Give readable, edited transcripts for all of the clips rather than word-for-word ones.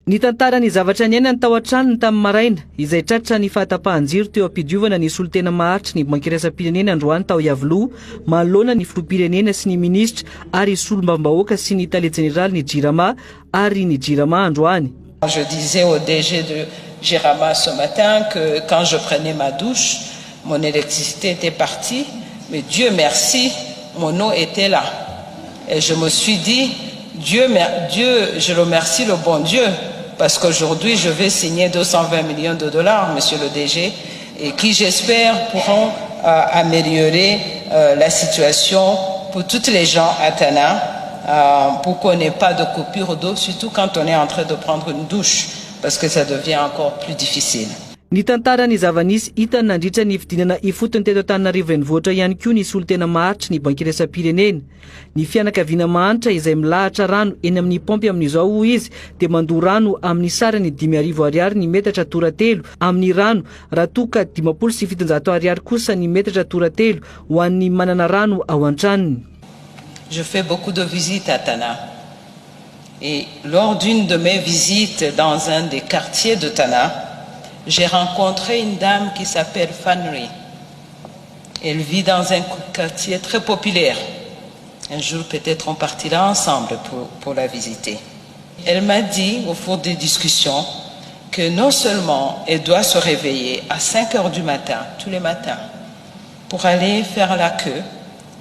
Ny tantarany zavatra niainany tao an-tranony tamin'ny maraina izay tratra ny fahatapahan-jiro teo am-pidiovana ny solon-tena maharitra ny banky iraisam-pirenena androany tao Iavoloha manoloana ny filoham-pirenena sy ny ministra ary solombavam-bahoaka sy ny tale général ny Jirama ary ny Jirama androany. Je disais au DG de Jirama ce matin que quand je prenais ma douche, mon électricité était partie, mais Dieu merci, mon eau était là. Et je me suis dit, Dieu, je remercie le bon Dieu, parce qu'aujourd'hui, je vais signer 220 millions de dollars, monsieur le DG, et qui, j'espère, pourront améliorer la situation pour toutes les gens à Tana, pour qu'on n'ait pas de coupure d'eau, surtout quand on est en train de prendre une douche, parce que ça devient encore plus difficile. Ny tantarany zava-nisy hitany nandritra ny fidinana ifotony teto Antananarivo renivohitra ihany koa ny solon-tena maharitra ny banky iraisam-pirenena. Ny fianakaviana mahantra izay milahatra rano eny amin'ny pompy amin'izao izy dia mandoa rano amin'ny sarany 5,000 ariary ny metatra toratelo amin'ny rano raha toa ka 700 ariary kosa ny metatra toratelo ho an'ny manana rano ao an-tranony. Je fais beaucoup de visites à Tana. Et lors d'une de mes visites dans un des quartiers de Tana, j'ai rencontré une dame qui s'appelle Fanry. Elle vit dans un quartier très populaire. Un jour, peut-être, on partira ensemble pour la visiter. Elle m'a dit, au cours des discussions, que non seulement elle doit se réveiller à 5 heures du matin, tous les matins, pour aller faire la queue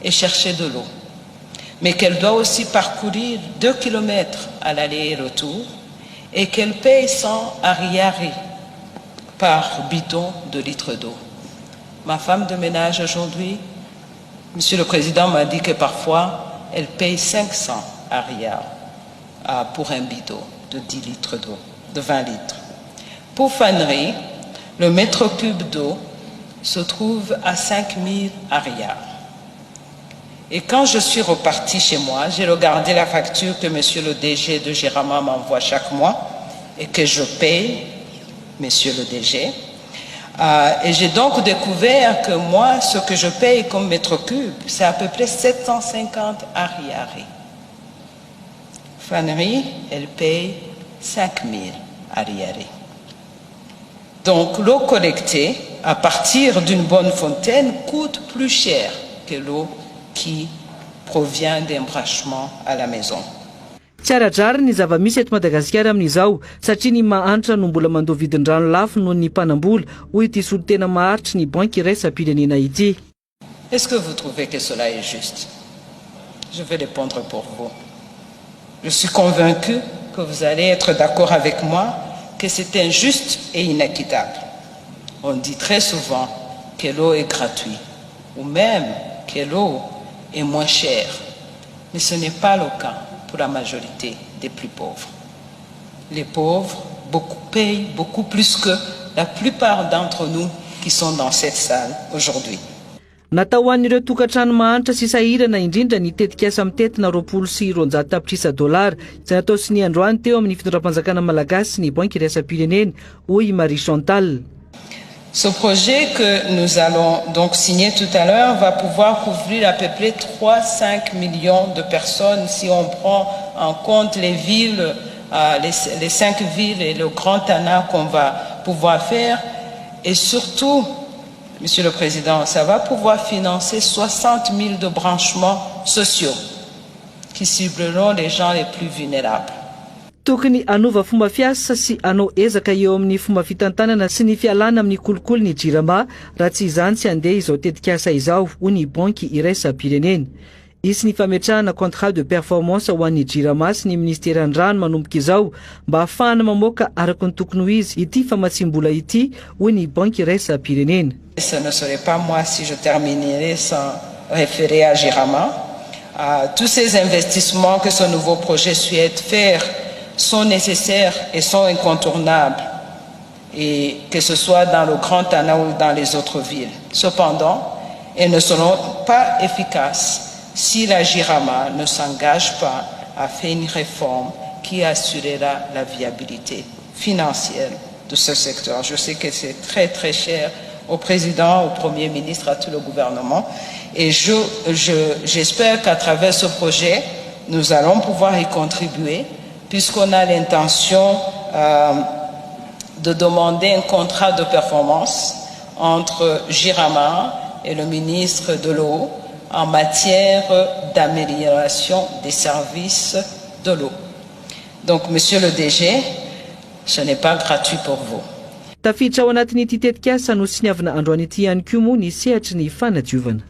et chercher de l'eau, mais qu'elle doit aussi parcourir 2 kilomètres à l'aller et retour et qu'elle paye 100 ariary par bidon de litres d'eau. Ma femme de ménage aujourd'hui, Monsieur le Président m'a dit que parfois, elle paye 500 ariary pour un bidon de 10 litres d'eau, de 20 litres. Pour Fanry, le mètre cube d'eau se trouve à 5,000 ariary. Et quand je suis repartie chez moi, j'ai regardé la facture que Monsieur le DG de Jirama m'envoie chaque mois et que je paye, Monsieur le DG. Et j'ai donc découvert que moi, ce que je paye comme mètre cube, c'est à peu près 750 ariary. Fanry, elle paye 5,000 ariary. Donc l'eau collectée à partir d'une bonne fontaine coûte plus cher que l'eau qui provient d'un branchement à la maison. Tsy aradrary ny zava-misy eto Madagasikara amin'izao satria ny mahantra no mbola mandoa vidin-drano lafo noho ny mpanambola hoy ity solon-tena maharitra ny banky iraisam-pirenena ity. Est-ce que vous trouvez que cela est juste? Je vais répondre pour vous. Je suis convaincu que vous allez être d'accord avec moi que c'est injuste et inéquitable. On dit très souvent que l'eau est gratuite ou même que l'eau est moins chère, mais ce n'est pas le cas pour la majorité des plus pauvres. Les pauvres payent beaucoup plus que la plupart d'entre nous qui sont dans cette salle aujourd'hui. Natao an'ireo tokantrano mahantra sy sahirana indrindra ny tetikasa mitetina 220 tapitrisa $, izay natao sy ny androany teo amin'ny fitondram-panjakana malagasy ny banky iraisam-pirenena hoy Marie Chantal. Ce projet que nous allons donc signer tout à l'heure va pouvoir couvrir à peu près 3-5 millions de personnes si on prend en compte les villes, les 5 villes et le Grand Tana qu'on va pouvoir faire. Et surtout, Monsieur le Président, ça va pouvoir financer 60 000 de branchements sociaux qui cibleront les gens les plus vulnérables. Tokony anova fomba fiasa sy anao ezaka eo amin'ny fomba fitantanana sy ny fialana amin'ny kolokolo ny Jirama raha tsy izany tsy andeha izao tetikasa izao hoy ny banky iraisam-pirenena. Isy ny fametrahana contrat de performance ho an'ny Jirama sy ny ministeran-drano manomboka izao mba ahafahana mamoaka araka ny tokony ho izy ity famatsim-bola ity hoy ny banky iraisam-pirenena. Ce ne serait pas moi si je terminerais sans référer à Jirama. Tous ces investissements que ce nouveau projet souhaite faire sont nécessaires et sont incontournables, et que ce soit dans le Grand Tana ou dans les autres villes. Cependant, elles ne seront pas efficaces si la Jirama ne s'engage pas à faire une réforme qui assurera la viabilité financière de ce secteur. Je sais que c'est très très cher au président, au premier ministre, à tout le gouvernement, et j'espère qu'à travers ce projet, nous allons pouvoir y contribuer puisqu'on a l'intention de demander un contrat de performance entre Jirama et le ministre de l'eau en matière d'amélioration des services de l'eau. Donc, monsieur le DG, ce n'est pas gratuit pour vous. Tafiditra ao anatin'ity tetikasa no sy niavana androany ity ihany koa moa ny sehatry ny fanadiovana.